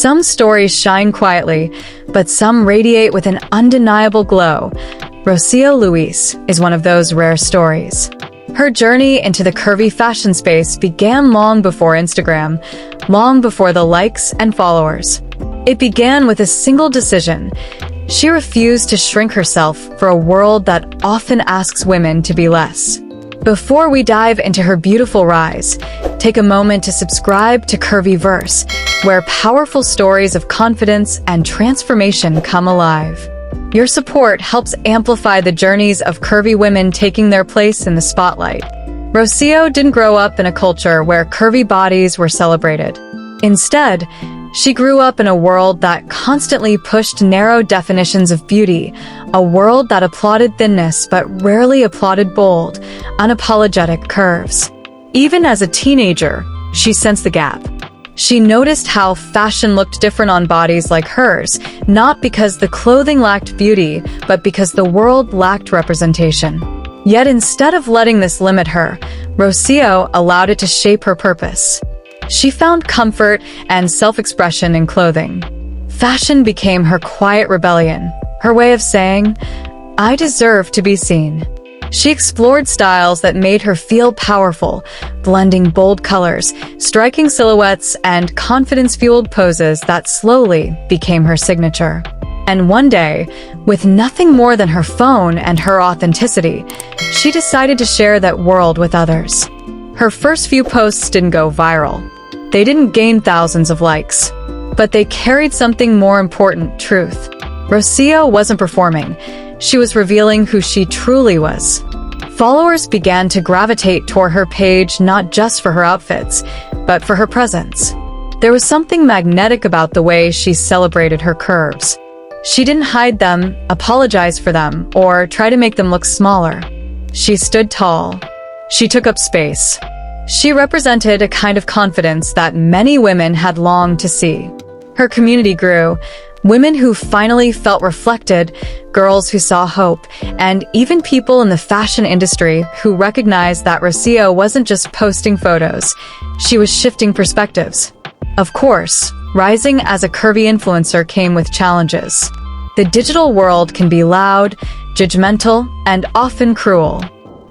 Some stories shine quietly, but some radiate with an undeniable glow. Rocio Luis is one of those rare stories. Her journey into the curvy fashion space began long before Instagram, long before the likes and followers. It began with a single decision. She refused to shrink herself for a world that often asks women to be less. Before we dive into her beautiful rise, take a moment to subscribe to Curvy Verse, where powerful stories of confidence and transformation come alive. Your support helps amplify the journeys of curvy women taking their place in the spotlight. Rocio didn't grow up in a culture where curvy bodies were celebrated. Instead, she grew up in a world that constantly pushed narrow definitions of beauty, a world that applauded thinness but rarely applauded bold, unapologetic curves. Even as a teenager, she sensed the gap. She noticed how fashion looked different on bodies like hers, not because the clothing lacked beauty, but because the world lacked representation. Yet instead of letting this limit her, Rocio allowed it to shape her purpose. She found comfort and self-expression in clothing. Fashion became her quiet rebellion, her way of saying, "I deserve to be seen." She explored styles that made her feel powerful, blending bold colors, striking silhouettes, and confidence-fueled poses that slowly became her signature. And one day, with nothing more than her phone and her authenticity, she decided to share that world with others. Her first few posts didn't go viral. They didn't gain thousands of likes, but they carried something more important: truth. Rocio wasn't performing. She was revealing who she truly was. Followers began to gravitate toward her page not just for her outfits, but for her presence. There was something magnetic about the way she celebrated her curves. She didn't hide them, apologize for them, or try to make them look smaller. She stood tall. She took up space. She represented a kind of confidence that many women had longed to see. Her community grew. Women who finally felt reflected, girls who saw hope, and even people in the fashion industry who recognized that Rocio wasn't just posting photos. She was shifting perspectives. Of course, rising as a curvy influencer came with challenges. The digital world can be loud, judgmental, and often cruel.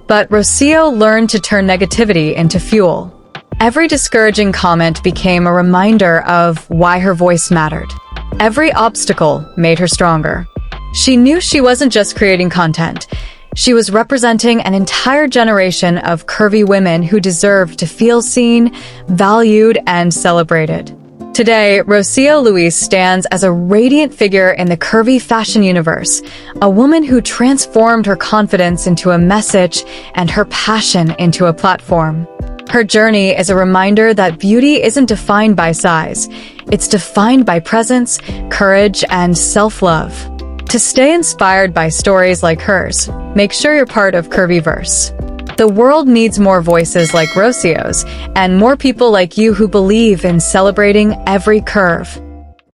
But Rocio learned to turn negativity into fuel. Every discouraging comment became a reminder of why her voice mattered. Every obstacle made her stronger. She knew she wasn't just creating content. She was representing an entire generation of curvy women who deserved to feel seen, valued, and celebrated. Today, Rocio Luis stands as a radiant figure in the curvy fashion universe, a woman who transformed her confidence into a message and her passion into a platform. Her journey is a reminder that beauty isn't defined by size. It's defined by presence, courage, and self-love. To stay inspired by stories like hers, make sure you're part of Curvyverse. The world needs more voices like Rocio's, and more people like you who believe in celebrating every curve.